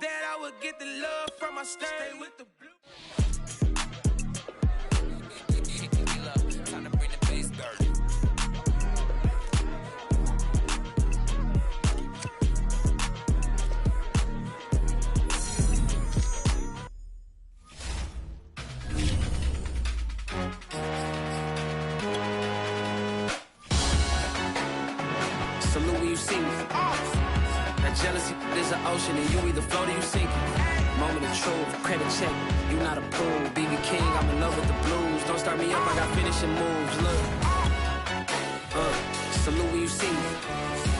that I would get the love from my stay with the blue. Time to bring the bass dirty. Salute when you see me. That jealousy is an ocean, and you either float or you sink. Moment of truth, credit check. You not a pool, BB King. I'm in love with the blues. Don't start me up, I got finishing moves. Look, salute when you see me.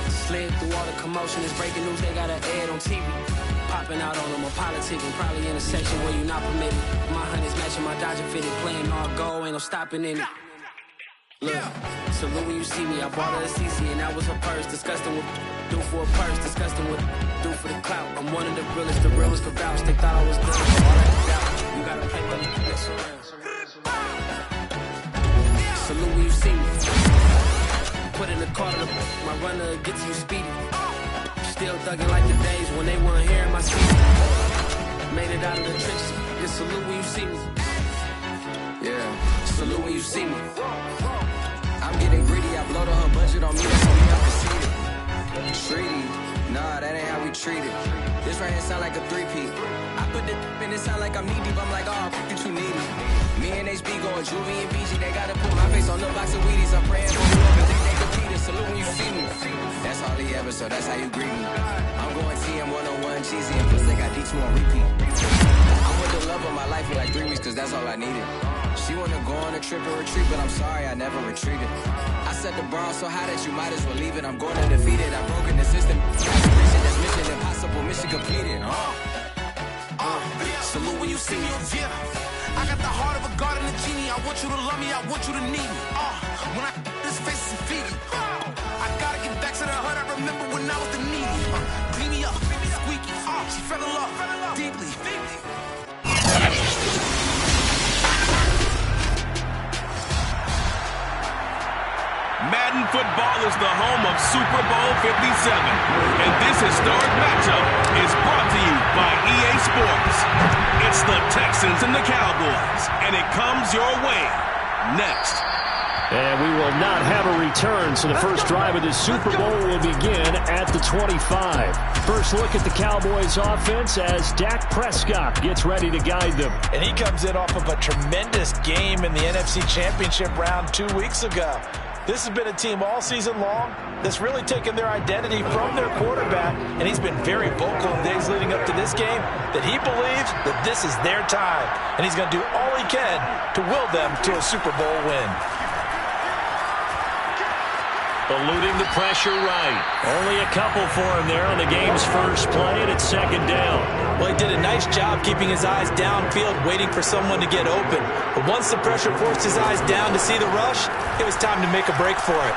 Slid through all the commotion, it's breaking news. They got an ad on TV. Popping out on them, a politicking. Probably in a section where you not permitted. My honey's matching my Dodger fitted, playing all gold, ain't no stopping in it. Look, salute when you see me. I bought her a CC and that was her purse. Disgusting with do for a purse. Disgusting with do for the clout. I'm one of the realest, the realest for vouch. They thought I was good. All that doubt. You gotta pay money to get around. Salute when you see me. Put in the car to the my runner gets you speedy. Still thugging like the days when they weren't here in my seat. Made it out of the trenches. Just salute when you see me. Yeah, salute when you see me. I'm getting greedy, I blow the whole budget on me, that's on me, I'm conceited. Treaty, nah, that ain't how we treat it. This right here sound like a three-peat. I put the in it sound like I'm knee-deep, I'm like, oh, you too needy. Me and HB going Juvie and BG, they gotta put my face on the box of Wheaties. I'm praying for whoever think they competed, salute when you see me. That's all he ever, so that's how you greet me. I'm going TM 101 cheesy, and plus they got D2 on repeat. I'm with the love of my life for like 3 weeks, cause that's all I needed. She wanna go on a trip and retreat, but I'm sorry, I never retreated. I set the bar so high that you might as well leave it. I'm going undefeated, I've broken the system. That's mission impossible, mission completed. Salute when you see me. Yeah, I got the heart of a god and a genie. I want you to love me, I want you to need me. When I this face is feeding. I gotta get back to the hood. I remember when I was the needy. Clean me up, squeaky. She fell in love deeply. Madden football is the home of Super Bowl 57, and this historic matchup is brought to you by EA Sports. It's the Texans and the Cowboys, and it comes your way next. And we will not have a return, so the first drive of the Super Bowl will begin at the 25. First look at the Cowboys offense as Dak Prescott gets ready to guide them. And he comes in off of a tremendous game in the NFC Championship round 2 weeks ago. This has been a team all season long that's really taken their identity from their quarterback, and he's been very vocal in days leading up to this game that he believes that this is their time, and he's going to do all he can to will them to a Super Bowl win. Eluding the pressure right. Only a couple for him there on the game's first play, and it's second down. Well, he did a nice job keeping his eyes downfield, waiting for someone to get open. But once the pressure forced his eyes down to see the rush, it was time to make a break for it.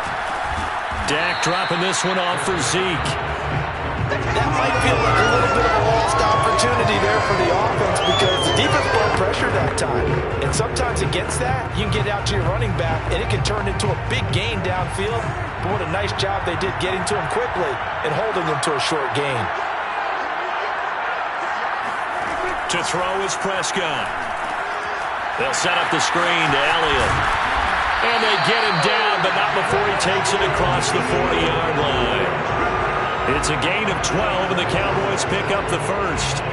Dak dropping this one off for Zeke. That might feel like a little bit of a lost opportunity there for the offense because the defense brought pressure that time. And sometimes against that, you can get out to your running back, and it can turn into a big gain downfield. But what a nice job they did getting to him quickly and holding him to a short gain. To throw is Prescott. They'll set up the screen to Elliott. And they get him down, but not before he takes it across the 40-yard line. It's a gain of 12, and the Cowboys pick up the first.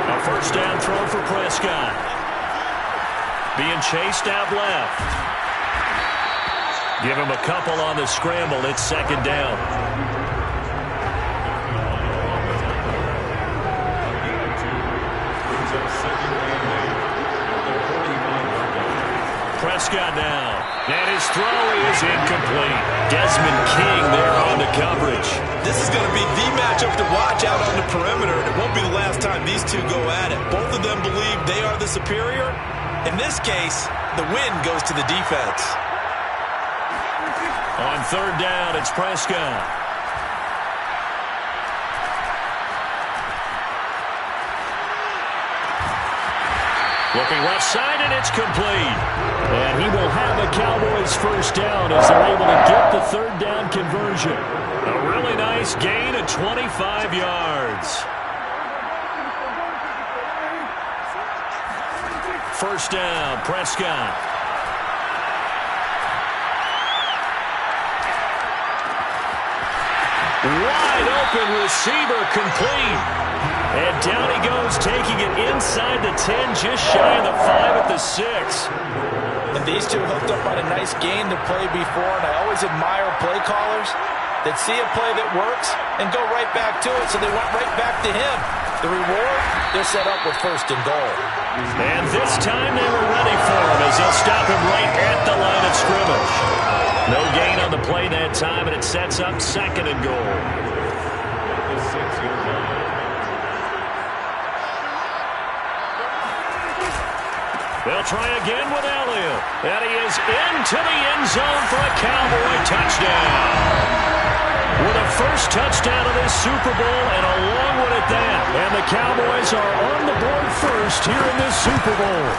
A first down throw for Prescott. Being chased out left. Give him a couple on the scramble. It's second down. Prescott now. And his throw is incomplete. Desmond King there on the coverage. This is going to be the matchup to watch out on the perimeter, and it won't be the last time these two go at it. Both of them believe they are the superior. In this case, the win goes to the defense. On third down, it's Prescott. Looking left side, and it's complete. And he will have a Cowboys first down as they're able to get the third down conversion. A really nice gain of 25 yards. First down, Prescott. Wide open receiver, complete. And down he goes, taking it inside the 10, just shy of the 5 at the 6. And these two hooked up on a nice game to play before, and I always admire play callers that see a play that works and go right back to it, so they went right back to him. The reward, they're set up with first and goal. And this time they were ready for him as they'll stop him right at the line of scrimmage. No gain on the play that time, and it sets up second and goal. They'll try again with Elliott. And he is into the end zone for a Cowboy touchdown. With a first touchdown of this Super Bowl, and a long one at that. And the Cowboys are on the board first here in this Super Bowl.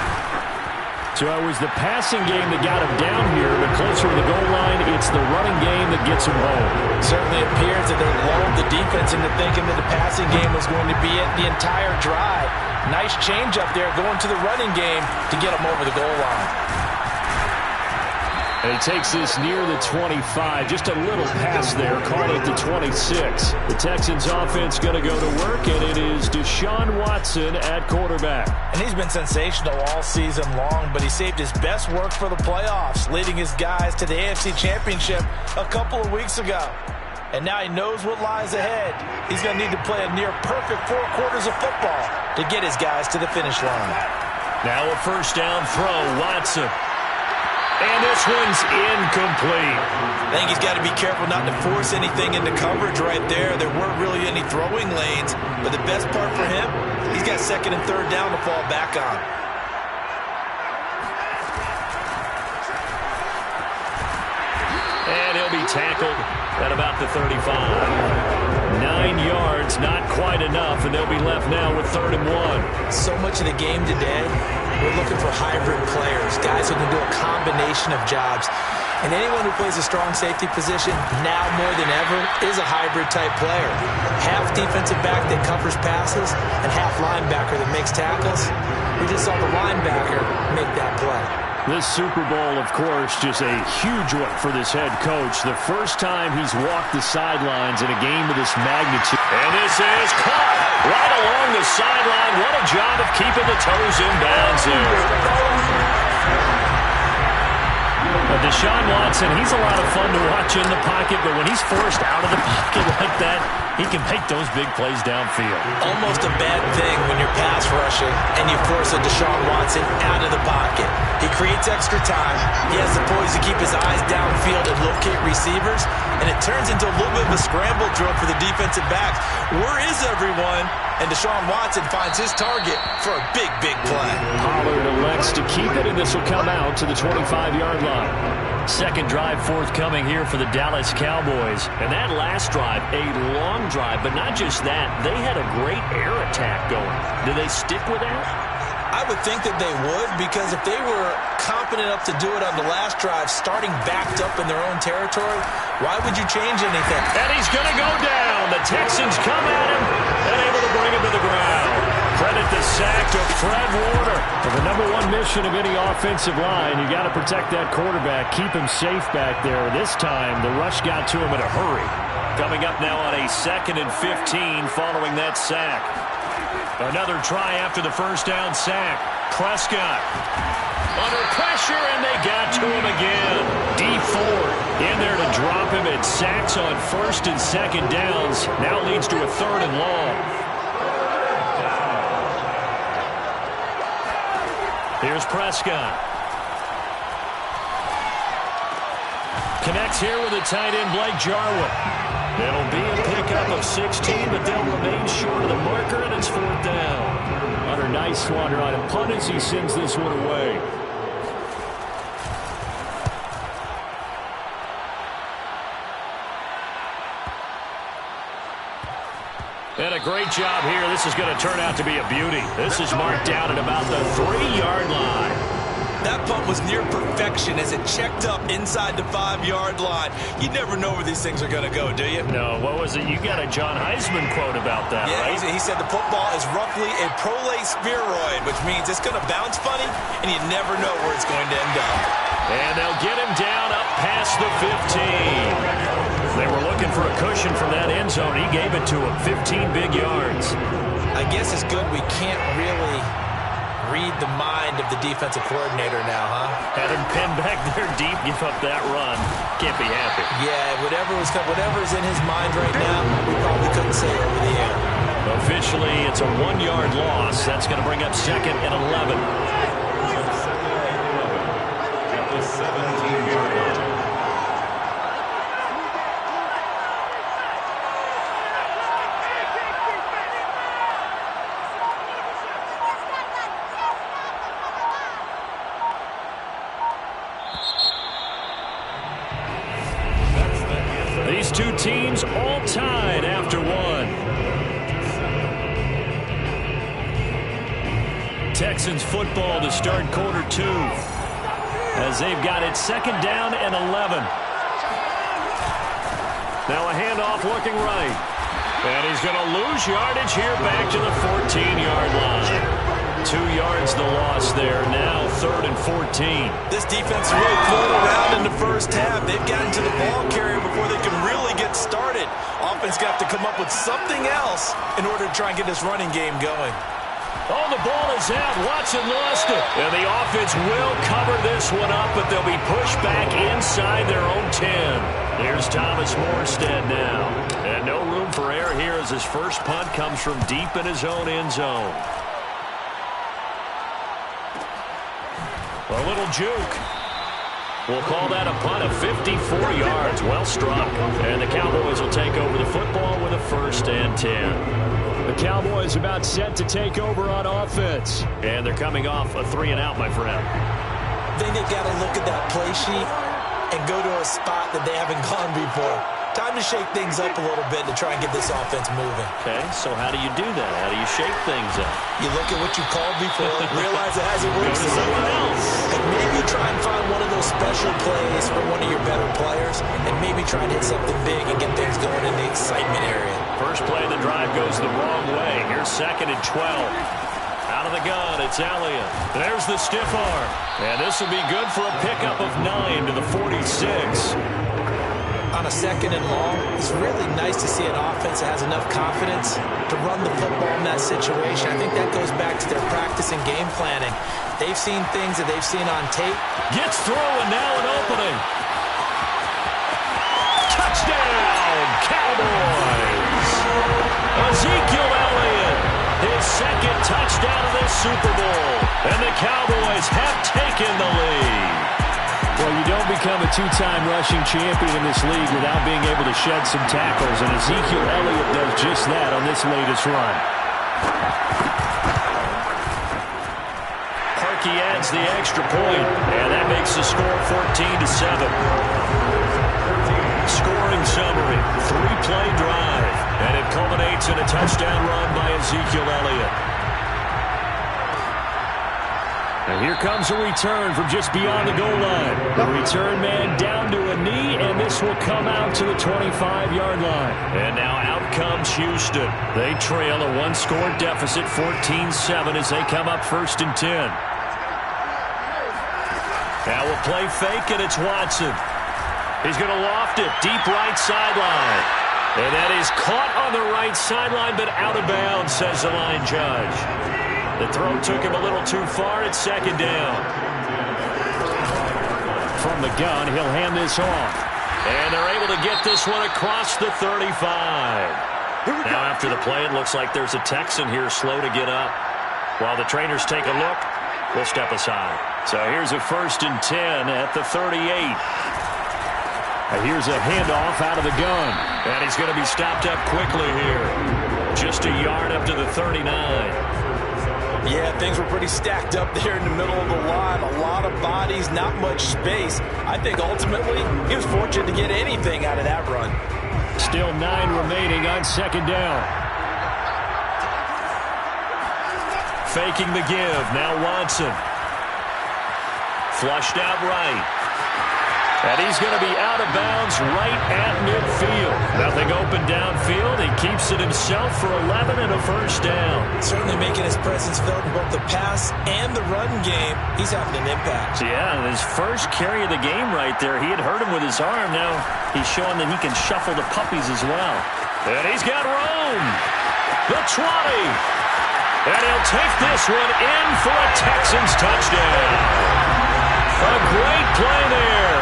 So it was the passing game that got him down here, but closer to the goal line, it's the running game that gets him home. Certainly appears that they lulled the defense into thinking that the passing game was going to be it the entire drive. Nice change up there going to the running game to get him over the goal line. And he takes this near the 25. Just a little pass there. Call it the 26. The Texans offense going to go to work, and it is Deshaun Watson at quarterback. And he's been sensational all season long, but he saved his best work for the playoffs, leading his guys to the AFC Championship a couple of weeks ago. And now he knows what lies ahead. He's going to need to play a near-perfect 4 quarters of football to get his guys to the finish line. Now a first down throw, Watson. And this one's incomplete. I think he's got to be careful not to force anything into coverage right there. There weren't really any throwing lanes, but the best part for him, he's got second and third down to fall back on. And he'll be tackled at about the 35. 9 yards, not quite enough, and they'll be left now with 3rd and 1. So much of the game today, we're looking for hybrid players, guys who can do a combination of jobs. And anyone who plays a strong safety position, now more than ever, is a hybrid-type player. Half defensive back that covers passes, and half linebacker that makes tackles. We just saw the linebacker make that play. This Super Bowl, of course, just a huge one for this head coach. The first time he's walked the sidelines in a game of this magnitude. And this is caught right along the sideline. What a job of keeping the toes in bounds there. Deshaun Watson, he's a lot of fun to watch in the pocket, but when he's forced out of the pocket like that, he can make those big plays downfield. Almost a bad thing when you're pass rushing and you force a Deshaun Watson out of the pocket. He creates extra time. He has the poise to keep his eyes downfield and locate receivers, and it turns into a little bit of a scramble drill for the defensive backs. Where is everyone? And Deshaun Watson finds his target for a big, big play. Pollard elects to keep it, and this will come out to the 25-yard line. Second drive forthcoming here for the Dallas Cowboys. And that last drive, a long drive, but not just that. They had a great air attack going. Do they stick with that? I would think that they would, because if they were confident enough to do it on the last drive, starting backed up in their own territory, why would you change anything? And he's going to go down. The Texans come at him and able to bring him to the ground. Credit the sack to Fred Warner. For the #1 mission of any offensive line, you got to protect that quarterback, keep him safe back there. This time, the rush got to him in a hurry. Coming up now on a 2nd and 15 following that sack. Another try after the first down sack. Prescott under pressure, and they got to him again. D Ford in there to drop him at sacks on 1st and 2nd downs. Now leads to a 3rd and long. Here's Prescott. Connects here with the tight end, Blake Jarwin. It'll be a pickup of 16, but they'll remain short of the marker, and it's 4th down. Another nice one on a punt as he sends this one away. And a great job here. This is going to turn out to be a beauty. This is marked down at about the 3-yard line. That punt was near perfection as it checked up inside the 5-yard line. You never know where these things are going to go, do you? No, what was it? You got a John Heisman quote about that, yeah, right? He said the football is roughly a prolate spheroid, which means it's going to bounce funny, and you never know where it's going to end up. And they'll get him down up past the 15. They were looking for a cushion from that end zone. He gave it to him, 15 big yards. I guess it's good we can't really read the mind of the defensive coordinator now, huh? Had him pinned back there deep, give up that run. Can't be happy. Yeah, whatever's in his mind right now, we probably couldn't say over the air. Officially, it's a 1-yard loss. That's going to bring up 2nd and 11. At the 17-yard line. These two teams all tied after one. Texans football to start quarter 2 as they've got it 2nd down and 11. Now a handoff looking right. And he's going to lose yardage here back to the 14-yard line. 2 yards the loss there. Now 3rd and 14. This defense really pulled around in the first half. They've gotten to the ball carrier before they can really get started. Offense got to come up with something else in order to try and get this running game going. Oh, the ball is out. Watson lost it. And the offense will cover this one up, but they'll be pushed back inside their own 10. Here's Thomas Morstead now. And no room for error here as his first punt comes from deep in his own end zone. A little juke. We'll call that a punt of 54 yards. Well struck. And the Cowboys will take over the football with a 1st and 10. The Cowboys about set to take over on offense. And they're coming off a 3-and-out, my friend. I think they've got to look at that play sheet and go to a spot that they haven't gone before. Time to shake things up a little bit to try and get this offense moving. Okay, so how do you do that? How do you shake things up? You look at what you called before, realize it hasn't worked. Go to someone else. And maybe try and find one of those special plays for one of your better players, and maybe try and hit something big and get things going in the excitement area. First play of the drive goes the wrong way. Here's 2nd and 12. Out of the gun, it's Elliott. There's the stiff arm. And this will be good for a pickup of 9 to the 46. On a 2nd and long, it's really nice to see an offense that has enough confidence to run the football in that situation. I think that goes back to their practice and game planning. They've seen things that they've seen on tape. Gets through, and now an opening. Touchdown, Cowboys! Ezekiel Elliott, his 2nd touchdown of this Super Bowl. And the Cowboys have taken the lead. Well, you don't become a 2-time rushing champion in this league without being able to shed some tackles, and Ezekiel Elliott does just that on this latest run. Harkey adds the extra point, and that makes the score 14-7. Scoring summary, 3-play drive, and it culminates in a touchdown run by Ezekiel Elliott. And here comes a return from just beyond the goal line. The return man down to a knee, and this will come out to the 25-yard line. And now out comes Houston. They trail a 1-score deficit, 14-7, as they come up 1st and 10. Now we'll play fake, and it's Watson. He's going to loft it, deep right sideline. And that is caught on the right sideline, but out of bounds, says the line judge. The throw took him a little too far. It's 2nd down. From the gun, he'll hand this off. And they're able to get this one across the 35. Now after the play, it looks like there's a Texan here slow to get up. While the trainers take a look, we'll step aside. So here's a 1st and 10 at the 38. Here's a handoff out of the gun. And he's going to be stopped up quickly here. Just a yard up to the 39. Yeah, things were pretty stacked up there in the middle of the line. A lot of bodies, not much space. I think ultimately he was fortunate to get anything out of that run. Still 9 remaining on 2nd down. Faking the give. Now Watson. Flushed out right. And he's going to be out of bounds right at midfield. Nothing open downfield. He keeps it himself for 11 and a first down. Certainly making his presence felt in both the pass and the run game. He's having an impact. Yeah, his first carry of the game right there. He had hurt him with his arm. Now he's showing that he can shuffle the puppies as well. And he's got room. The 20. And he'll take this one in for a Texans touchdown. A great play there.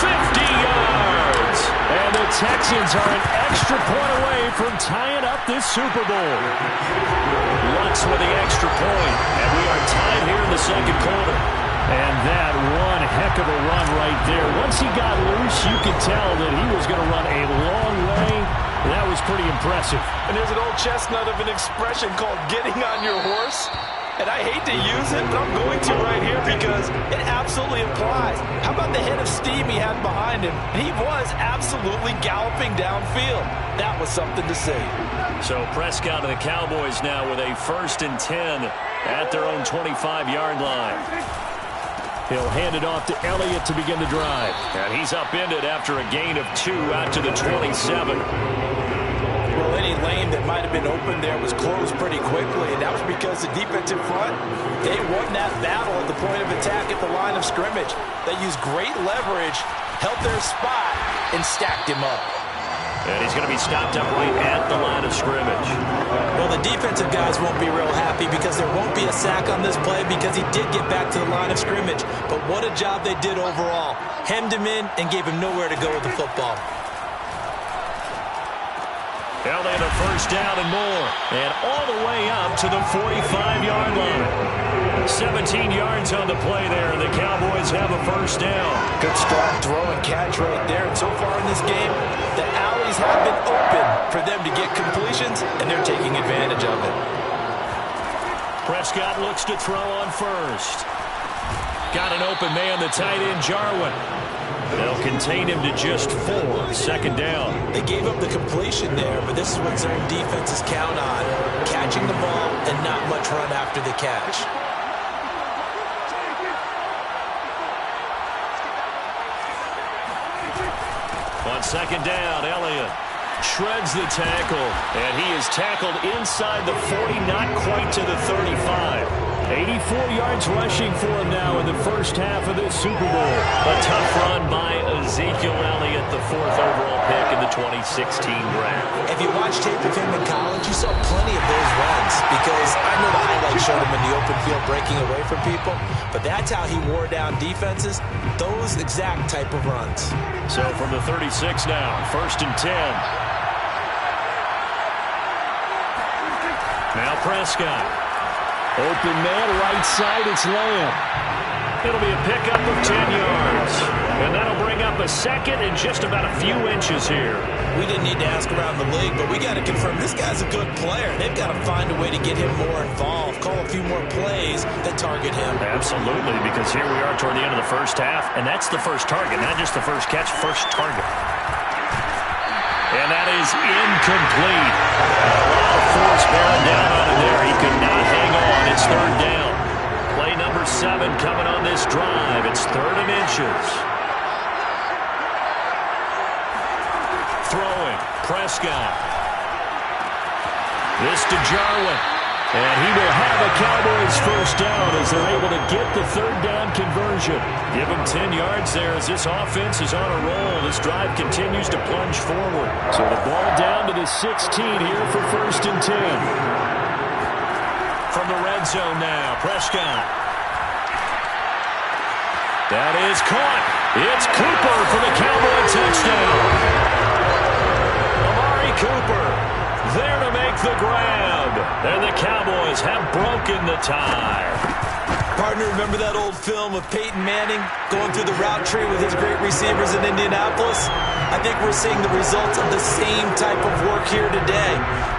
50 yards. And the Texans are an extra point away from tying up this Super Bowl. Lutz with the extra point. And we are tied here in the second quarter. And that one heck of a run right there. Once he got loose, you could tell that he was going to run a long way. That was pretty impressive. And there's an old chestnut of an expression called getting on your horse. And I hate to use it, but I'm going to right here because it absolutely applies. How about the head of steam he had behind him? He was absolutely galloping downfield. That was something to see. So Prescott and the Cowboys now with a 1st and 10 at their own 25-yard line. He'll hand it off to Elliott to begin the drive. And he's upended after a gain of 2 out to the 27. Well, any lane that might have been open there was closed pretty quickly, and that was because the defensive front, they won that battle at the point of attack at the line of scrimmage. They used great leverage, held their spot, and stacked him up. And he's going to be stopped up right at the line of scrimmage. Well, the defensive guys won't be real happy because there won't be a sack on this play because he did get back to the line of scrimmage. But what a job they did overall. Hemmed him in and gave him nowhere to go with the football. Elliott a first down and more. And all the way up to the 45-yard line. 17 yards on the play there, and the Cowboys have a first down. Good strong throw and catch right there. And so far in this game, the alleys have been open for them to get completions, and they're taking advantage of it. Prescott looks to throw on first. Got an open man, the tight end, Jarwin. They'll contain him to just 4. 2nd down. They gave up the completion there, but this is what zone defenses count on. Catching the ball and not much run after the catch. On 2nd down, Elliott shreds the tackle, and he is tackled inside the 40, not quite to the 35. 84 yards rushing for him now in the first half of this Super Bowl. A tough run by Ezekiel Elliott, the 4th overall pick in the 2016 draft. If you watched tape of him in college, you saw plenty of those runs because I know the highlights showed him in the open field breaking away from people, but that's how he wore down defenses, those exact type of runs. So from the 36 now, 1st and 10. Now Prescott. Open man, right side, it's Lamb. It'll be a pickup of 10 yards. And that'll bring up a 2nd and just about a few inches here. We didn't need to ask around the league, but we got to confirm this guy's a good player. They've got to find a way to get him more involved, call a few more plays that target him. Absolutely, because here we are toward the end of the first half, and that's the first target, not just the first catch, first target. And that is incomplete. A lot of force bearing down on him there. He could not hang on. It's 3rd down. Play number 7 coming on this drive. It's 3rd and inches. Throwing. Prescott. This to Jarwin. And he will have a Cowboys first down as they're able to get the 3rd down conversion. Give him 10 yards there as this offense is on a roll. This drive continues to plunge forward. So the ball down to the 16 here for 1st and 10. From the red zone now, Prescott. That is caught. It's Cooper for the Cowboy touchdown. Amari Cooper there to make the grab. And the Cowboys have broken the tie. Partner, remember that old film of Peyton Manning going through the route tree with his great receivers in Indianapolis? I think we're seeing the results of the same type of work here today.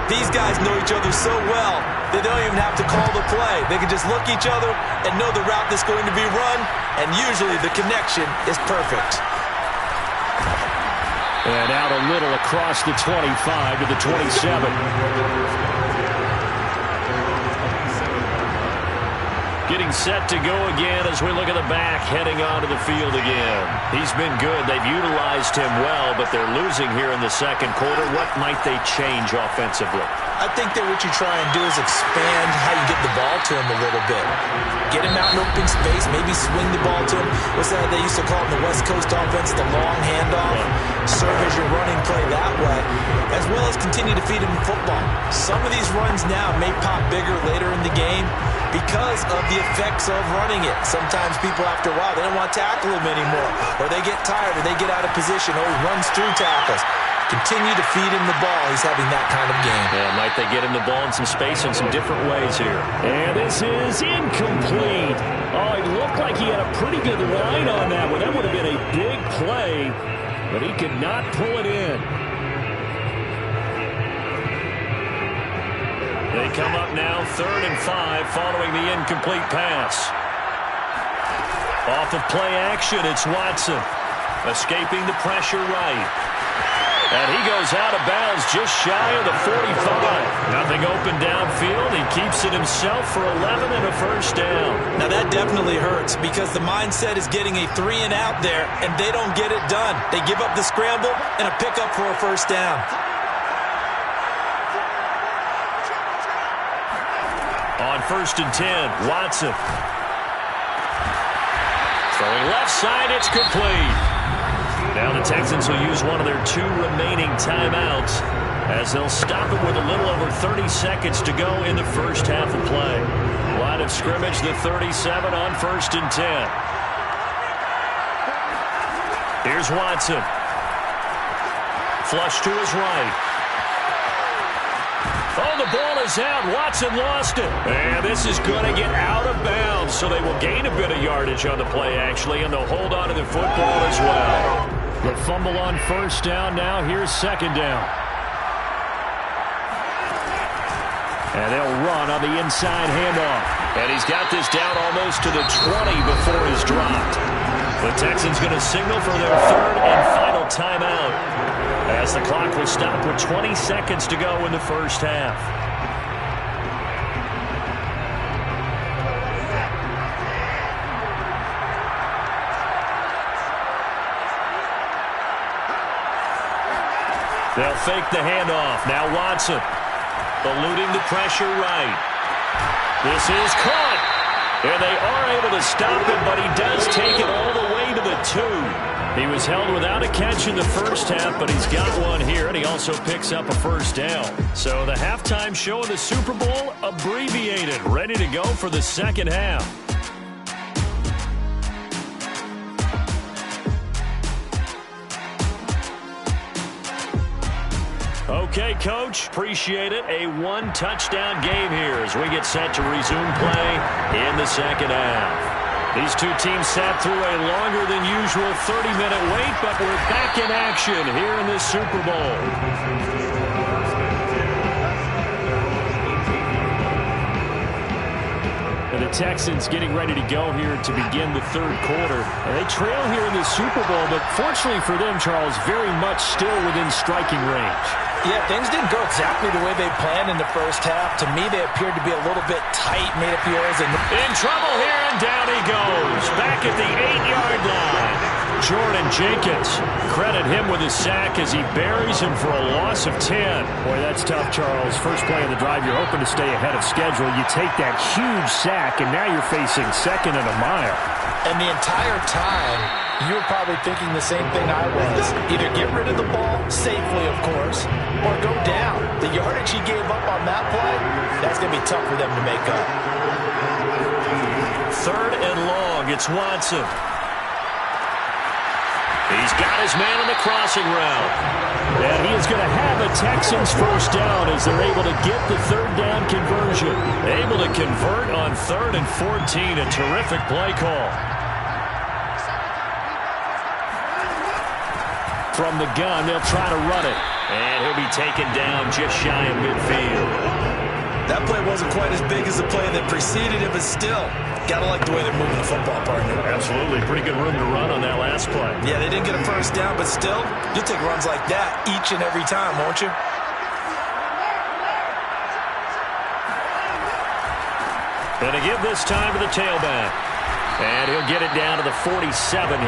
These guys know each other so well, they don't even have to call the play. They can just look each other and know the route that's going to be run, and usually the connection is perfect. And out a little across the 25 to the 27. set to go again as we look at the back heading onto the field again. He's been good. They've utilized him well, but they're losing here in the second quarter. What might they change offensively? I think that what you try and do is expand how you get the ball to him a little bit. Get him out in open space, maybe swing the ball to him. What's that they used to call it in the West Coast offense, the long handoff? Serve as your running play that way, as well as continue to feed him football. Some of these runs now may pop bigger later in the game because of the effects of running it. Sometimes people, after a while, they don't want to tackle him anymore, or they get tired, or they get out of position, or he runs through tackles. Continue to feed him the ball. He's having that kind of game. Yeah, might they get him the ball in some space in some different ways here. And this is incomplete. Oh, it looked like he had a pretty good line on that one. That would have been a big play, but he could not pull it in. They come up now 3rd and 5 following the incomplete pass. Off of play action, it's Watson. Escaping the pressure right. And he goes out of bounds just shy of the 45. Nothing open downfield. He keeps it himself for 11 and a first down. Now that definitely hurts because the mindset is getting a 3-and-out there, and they don't get it done. They give up the scramble and a pickup for a first down. On 1st and 10, Watson. Throwing left side, it's complete. Now the Texans will use one of their 2 remaining timeouts as they'll stop it with a little over 30 seconds to go in the first half of play. Line of scrimmage, the 37 on 1st and 10. Here's Watson. Flush to his right. Oh, the ball is out. Watson lost it. And this is going to get out of bounds, so they will gain a bit of yardage on the play, actually, and they'll hold on to the football as well. The fumble on first down now. Here's second down. And they'll run on the inside handoff. And he's got this down almost to the 20 before he's dropped. The Texans going to signal for their 3rd and final timeout as the clock will stop with 20 seconds to go in the first half. They'll fake the handoff. Now Watson eluding the pressure right. This is caught. And they are able to stop him, but he does take it all the way to the 2. He was held without a catch in the first half, but he's got one here, and he also picks up a first down. So the halftime show of the Super Bowl abbreviated, ready to go for the second half. Okay, Coach, appreciate it. A 1-touchdown game here as we get set to resume play in the second half. These two teams sat through a longer than usual 30-minute wait, but we're back in action here in this Super Bowl. And the Texans getting ready to go here to begin the third quarter. And they trail here in the Super Bowl, but fortunately for them, Charles, very much still within striking range. Yeah, things didn't go exactly the way they planned in the first half. To me, they appeared to be a little bit tight, made up the errors. In trouble here, and down he goes. Back at the 8-yard line. Jordan Jenkins, credit him with his sack as he buries him for a loss of 10. Boy, that's tough, Charles. First play of the drive, you're hoping to stay ahead of schedule. You take that huge sack, and now you're facing 2nd and a mile. And the entire time, you were probably thinking the same thing I was. Either get rid of the ball, safely of course, or go down. The yardage he gave up on that play, that's going to be tough for them to make up. 3rd and long, it's Watson. He's got his man on the crossing route. And he is going to have a Texans first down as they're able to get the 3rd down conversion. Able to convert on 3rd and 14. A terrific play call. From the gun, they'll try to run it. And he'll be taken down just shy of midfield. That play wasn't quite as big as the play that preceded it, but still, gotta like the way they're moving the football, partner. Absolutely. Pretty good room to run on that last play. Yeah, they didn't get a first down, but still, you'll take runs like that each and every time, won't you? And to give this time to the tailback. And he'll get it down to the 47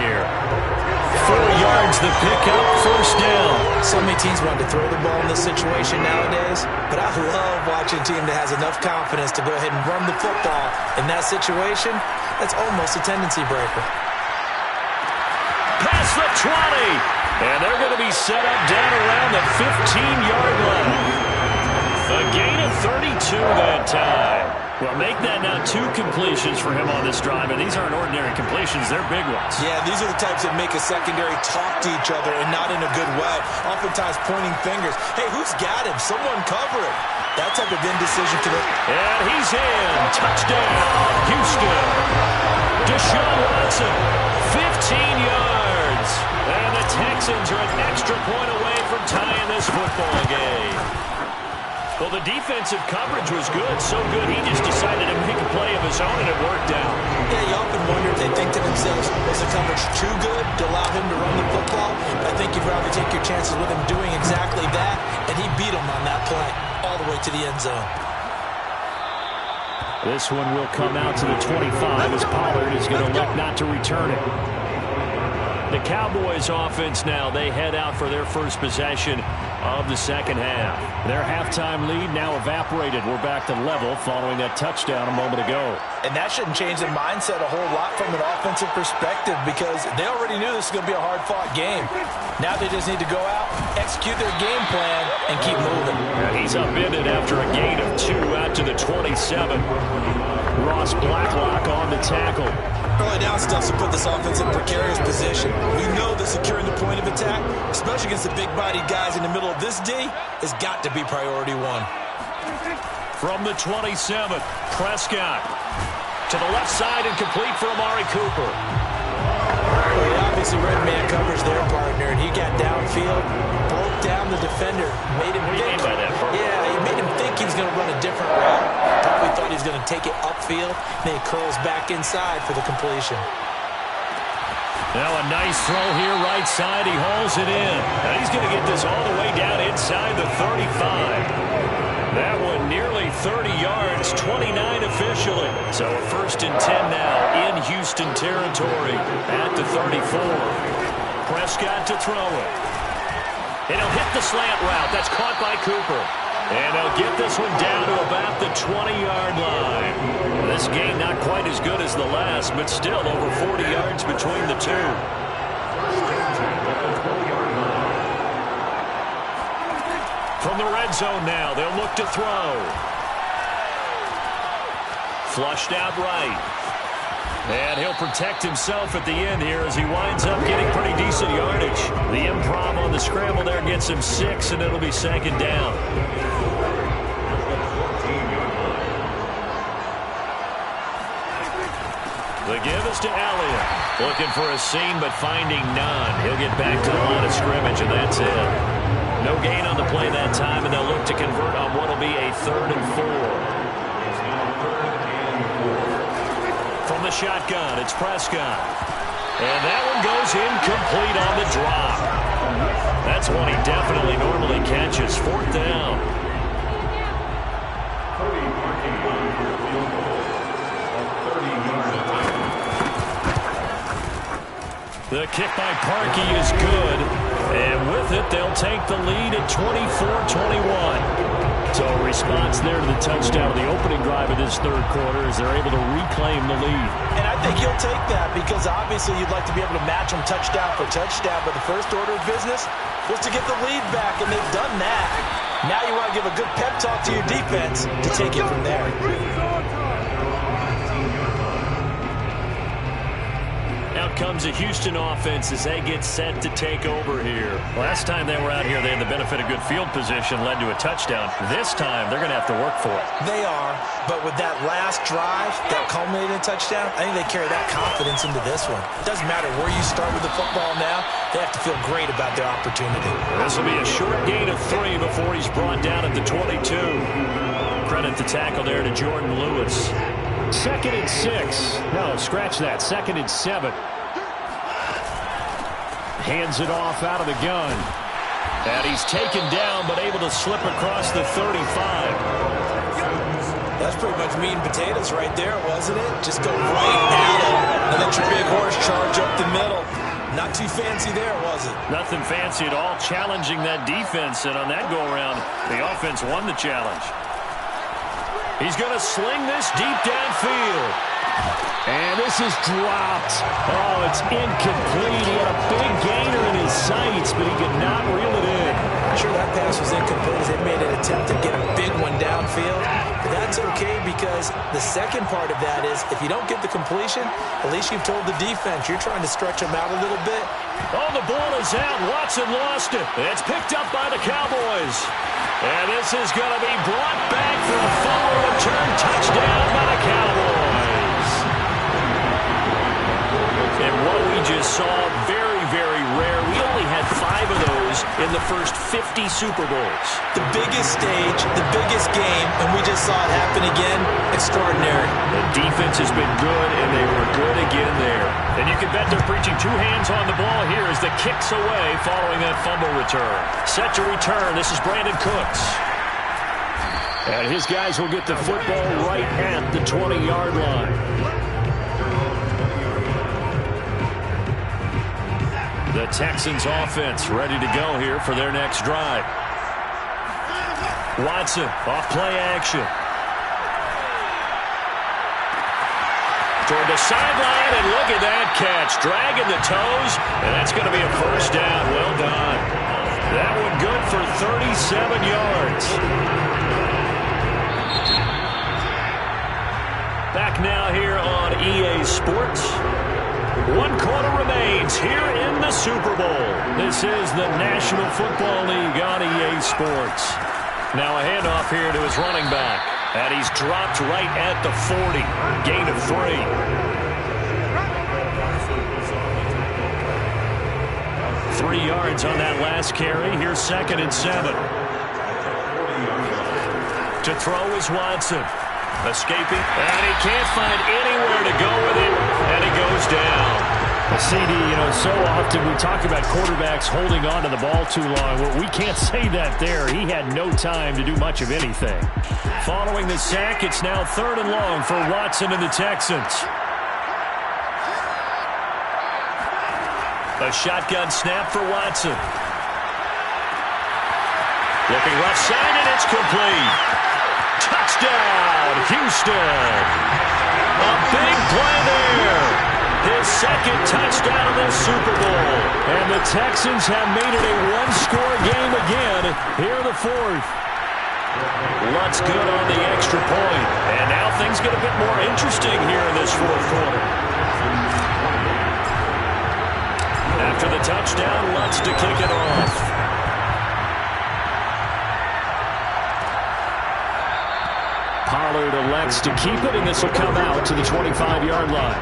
here. 4 yards the pickup, first down. So many teams want to throw the ball in this situation nowadays, but I love watching a team that has enough confidence to go ahead and run the football. In that situation, that's almost a tendency breaker. Past the 20. And they're going to be set up down around the 15-yard line. A gain of 32 that time. Well, make that now 2 completions for him on this drive, and these aren't ordinary completions. They're big ones. Yeah, these are the types that make a secondary talk to each other and not in a good way. Oftentimes pointing fingers. Hey, who's got him? Someone cover it. That type of indecision to the... And he's in. Touchdown, Houston. Deshaun Watson, 15 yards. And the Texans are an extra point away from tying this football game. Well, the defensive coverage was good, so good he just decided to make a play of his own, and it worked out. Yeah, you often wonder if they think to themselves, was the coverage too good to allow him to run the football? I think you'd rather take your chances with him doing exactly that, and he beat him on that play all the way to the end zone. This one will come out to the 25 as Pollard is going to look not to return it. The Cowboys offense now, they head out for their first possession of the second half. Their halftime lead now evaporated. We're back to level following that touchdown a moment ago. And that shouldn't change their mindset a whole lot from an offensive perspective because they already knew this was going to be a hard-fought game. Now they just need to go out, execute their game plan, and keep moving. He's upended after a gain of 2 out to the 27. Ross Blacklock on the tackle. Early down stuff to put this offense in precarious position. We know that securing the point of attack, especially against the big-bodied guys in the middle of this D, has got to be priority 1. From the 27, Prescott to the left side and complete for Amari Cooper. Well, he obviously read man coverage their partner, and he got downfield, broke down the defender, made him think. By that yeah, he made him think he was going to run a different route. Probably thought he was going to take it upfield, then he curls back inside for the completion. Now a nice throw here, right side. He hauls it in. Now he's going to get this all the way down inside the 35. That one nearly 30 yards, 29 officially. So a 1st and 10 now in Houston territory at the 34. Prescott to throw it. And he'll hit the slant route. That's caught by Cooper. And they'll get this one down to about the 20-yard line. This game not quite as good as the last, but still over 40 yards between the two. From the red zone now, they'll look to throw. Flushed out right. And he'll protect himself at the end here as he winds up getting pretty decent yardage. The improv on the scramble there gets him 6, and it'll be 2nd down. The give is to Elliott. Looking for a seam, but finding none. He'll get back to the line of scrimmage, and that's it. No gain on the play that time, and they'll look to convert on what will be a 3rd and 4. From the shotgun, it's Prescott. And that one goes incomplete on the drop. That's one he definitely normally catches. 4th down. The kick by Parkey is good. And with it, they'll take the lead at 24-21. So a response there to the touchdown of the opening drive of this 3rd quarter as they're able to reclaim the lead. And I think he'll take that because obviously you'd like to be able to match him touchdown for touchdown, but the first order of business was to get the lead back, and they've done that. Now you want to give a good pep talk to your defense to take it from there. Out comes a Houston offense as they get set to take over here. Last time they were out here, they had the benefit of good field position, led to a touchdown. This time, they're going to have to work for it. They are, but with that last drive that culminated in a touchdown, I think they carry that confidence into this one. It doesn't matter where you start with the football now. They have to feel great about their opportunity. This will be a short gain of 3 before he's brought down at the 22. Credit the tackle there to Jordan Lewis. 2nd and 6. No, scratch that. 2nd and 7. Hands it off out of the gun. And he's taken down, but able to slip across the 35. That's pretty much meat and potatoes right there, wasn't it? Just go right at him and let your big horse charge up the middle. Not too fancy there, was it? Nothing fancy at all, challenging that defense, and on that go-around, the offense won the challenge. He's going to sling this deep downfield. And this is dropped. Oh, it's incomplete. He had a big gainer in his sights, but he could not reel it in. I'm sure that pass was incomplete as they made an attempt to get a big one downfield. But that's okay because the second part of that is if you don't get the completion, at least you've told the defense you're trying to stretch them out a little bit. Oh, the ball is out. Watson lost it. It's picked up by the Cowboys. And this is going to be brought back for a fumble return touchdown by the Cowboys. And what we just saw, very, very rare. We only had 5 of those in the first 50 Super Bowls. The biggest stage, the biggest game, and we just saw it happen again. Extraordinary. The defense has been good, and they were good again there. And you can bet they're preaching 2 hands on the ball here as the kick's away following that fumble return. Set to return. This is Brandon Cooks. And his guys will get the football right at the 20-yard line. The Texans offense ready to go here for their next drive. Watson off play action. Toward the sideline, and look at that catch. Dragging the toes, and that's going to be a first down. Well done. That one good for 37 yards. Back now here on EA Sports. 1 quarter remains here in the Super Bowl. This is the National Football League on EA Sports. Now a handoff here to his running back. And he's dropped right at the 40. Gain of 3. Three yards on that last carry. Here's 2nd and 7. To throw is Watson. Escaping, and he can't find anywhere to go with it, and he goes down. CD, so often we talk about quarterbacks holding on to the ball too long. Well, we can't say that there. He had no time to do much of anything. Following the sack, it's now 3rd and long for Watson and the Texans. A shotgun snap for Watson. Looking left side, and it's complete. Touchdown, Houston. A big play there. His 2nd touchdown of the Super Bowl. And the Texans have made it a 1-score game again here in the 4th. Lutz good on the extra point. And now things get a bit more interesting here in this 4th quarter. After the touchdown, Lutz to kick it off. Pollard elects to keep it, and this will come out to the 25-yard line.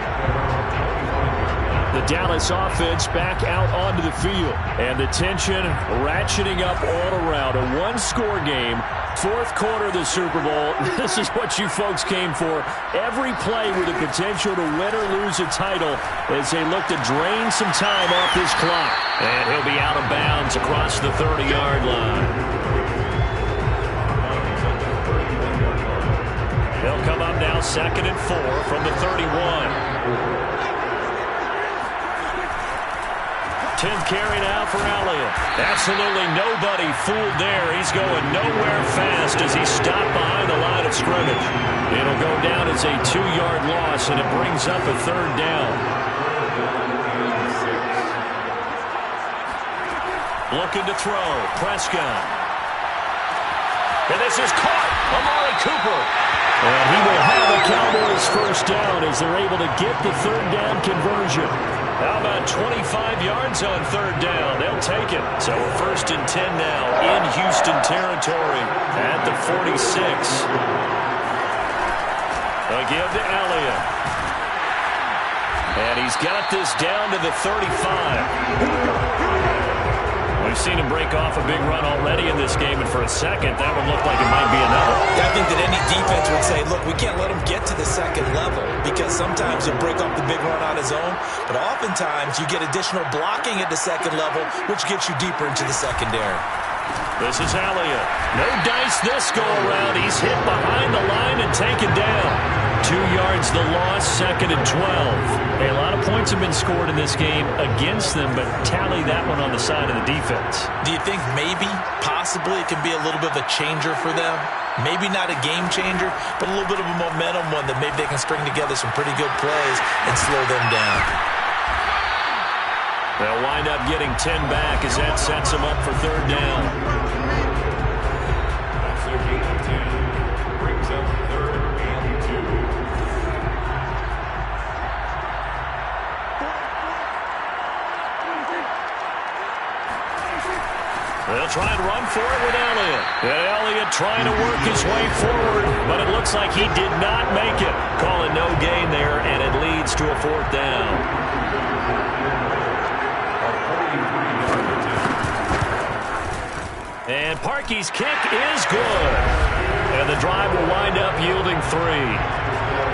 The Dallas offense back out onto the field. And the tension ratcheting up all around. A 1-score game, 4th quarter of the Super Bowl. This is what you folks came for. Every play with the potential to win or lose a title as they look to drain some time off this clock. And he'll be out of bounds across the 30-yard line. They'll come up now 2nd and 4 from the 31. 10th carry now for Elliott. Absolutely nobody fooled there. He's going nowhere fast as he's stopped behind the line of scrimmage. It'll go down as a 2-yard loss, and it brings up a 3rd down. Looking to throw. Prescott. And this is caught. Amari Cooper. And he will have the Cowboys' first down as they're able to get the 3rd down conversion. How about 25 yards on 3rd down? They'll take it. So we're 1st and 10 now in Houston territory at the 46. They'll give to Elliott. And he's got this down to the 35. We've seen him break off a big run already in this game, and for a second, that would look like it might be another. I think that any defense would say, look, we can't let him get to the 2nd level because sometimes he'll break off the big run on his own, but oftentimes you get additional blocking at the 2nd level, which gets you deeper into the secondary. This is Elliott. No dice this go-around. He's hit behind the line and taken down. 2 yards the loss, 2nd and 12. Hey, a lot of points have been scored in this game against them, but tally that one on the side of the defense. Do you think maybe, possibly, it can be a little bit of a changer for them? Maybe not a game changer, but a little bit of a momentum one that maybe they can string together some pretty good plays and slow them down. They'll wind up getting 10 back as that sets them up for 3rd down. Brings up 3rd and 2. They'll try and run for it with Elliott. And Elliott trying to work his way forward, but it looks like he did not make it. Call it no gain there, and it leads to a 4th down. And Parkey's kick is good. And the drive will wind up yielding 3.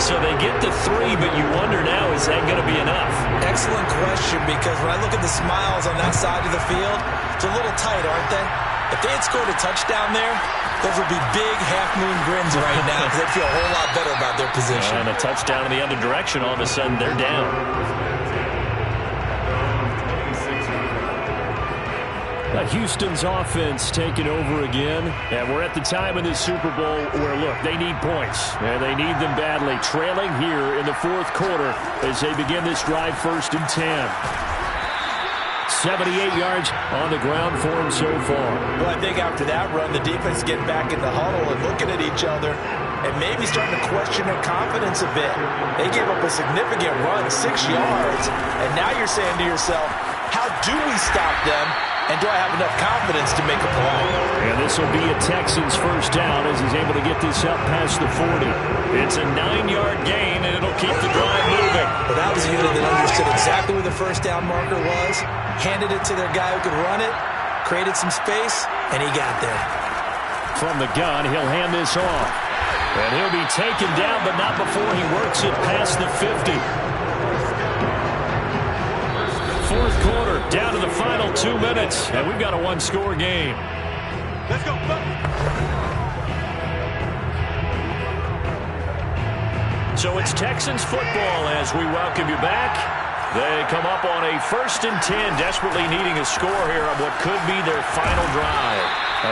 So they get to 3, but you wonder now, is that going to be enough? Excellent question, because when I look at the smiles on that side of the field, it's a little tight, aren't they? If they had scored a touchdown there, those would be big half-moon grins right now because they'd feel a whole lot better about their position. And a touchdown in the other direction, all of a sudden they're down. Houston's offense taking over again. And we're at the time in this Super Bowl where, look, they need points. And they need them badly. Trailing here in the 4th quarter as they begin this drive 1st and 10. 78 yards on the ground for him so far. Well, I think after that run, the defense getting back in the huddle and looking at each other and maybe starting to question their confidence a bit. They gave up a significant run, 6 yards, and now you're saying to yourself, how do we stop them? And do I have enough confidence to make a play? And this will be a Texans 1st down as he's able to get this up past the 40. It's a 9-yard gain, and it'll keep the drive moving. Well, that was a unit that understood exactly where the 1st down marker was, handed it to their guy who could run it, created some space, and he got there. From the gun, he'll hand this off. And he'll be taken down, but not before he works it past the 50. 4th quarter, down to the final 2 minutes, and we've got a 1-score game. Let's go. So it's Texans football as we welcome you back. They come up on a 1st and 10, desperately needing a score here on what could be their final drive.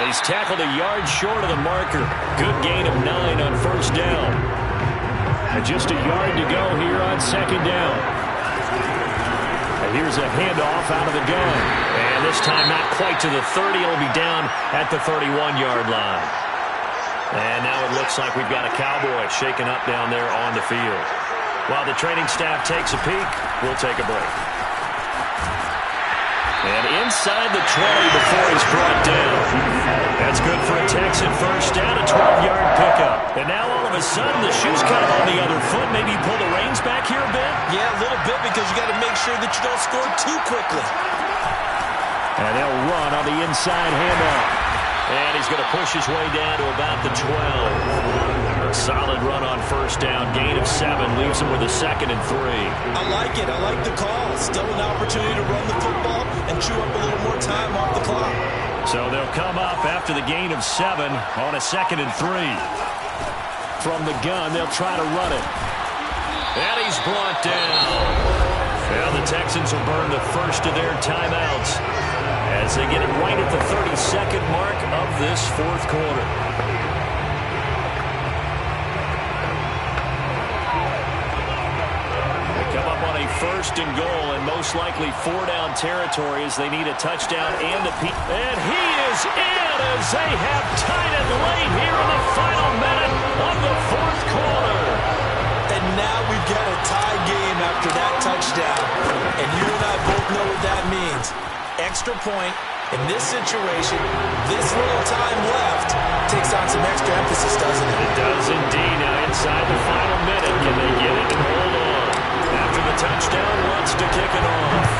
He's tackled a yard short of the marker. Good gain of 9 on 1st down. And just a yard to go here on 2nd down. Here's a handoff out of the gun. And this time not quite to the 30. It'll be down at the 31-yard line. And now it looks like we've got a Cowboy shaken up down there on the field. While the training staff takes a peek, we'll take a break. And inside the 20 before he's brought down. That's good for a Texan 1st down, a 12-yard pickup. And now all of a sudden the shoe's kind of on the other foot. Maybe pull the reins back here a bit? Yeah, a little bit because you got to make sure that you don't score too quickly. And they'll run on the inside handoff. And he's going to push his way down to about the 12. A solid run on 1st down. Gain of 7 leaves him with a 2nd and 3. I like it. I like the call. Still an opportunity to run the football and chew up a little more time off the clock. So they'll come up after the gain of 7 on a 2nd and 3. From the gun, they'll try to run it. And he's brought down. Well, the Texans will burn the first of their timeouts as they get it right at the 32nd mark of this 4th quarter. They come up on a 1st and goal and most likely 4-down territory as they need a touchdown and a peak. And he is in as they have tied it late here in the final minute of the 4th quarter. And now we've got a tie game after that touchdown. And you and I both know what that means. Extra point in this situation, this little time left takes on some extra emphasis, doesn't it? It does indeed. Now inside the final minute, can they get it and hold on? After the touchdown, wants to kick it off.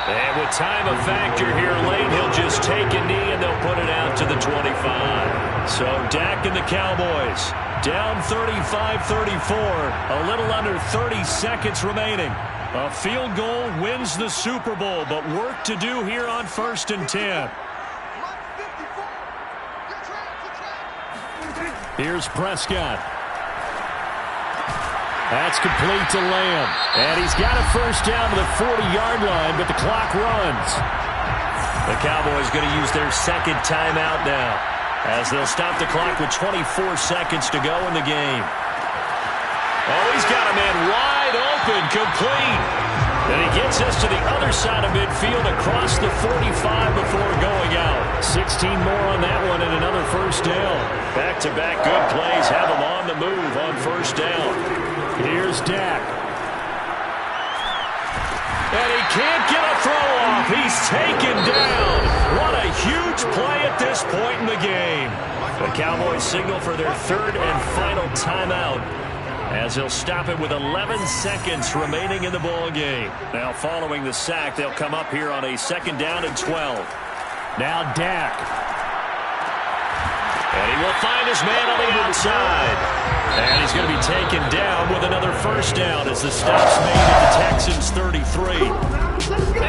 And with time a factor here late, he'll just take a knee and they'll put it out to the 25. So Dak and the Cowboys down 35-34, a little under 30 seconds remaining. A field goal wins the Super Bowl, but work to do here on 1st and 10. Here's Prescott. That's complete to Lamb. And he's got a first down to the 40-yard line, but the clock runs. The Cowboys going to use their second timeout now, as they'll stop the clock with 24 seconds to go in the game. Oh, he's got a man wide open, complete. And he gets us to the other side of midfield across the 45 before going out. 16 more on that one and another first down. Back-to-back good plays have him on the move on first down. Here's Dak. And he can't get a throw off. He's taken down. What a huge play at this point in the game. The Cowboys signal for their third and final timeout, as they'll stop it with 11 seconds remaining in the ball game. Now following the sack, they'll come up here on a 2nd down and 12. Now Dak. And he will find his man on the outside. And he's going to be taken down with another first down as the stop's made at the Texans' 33.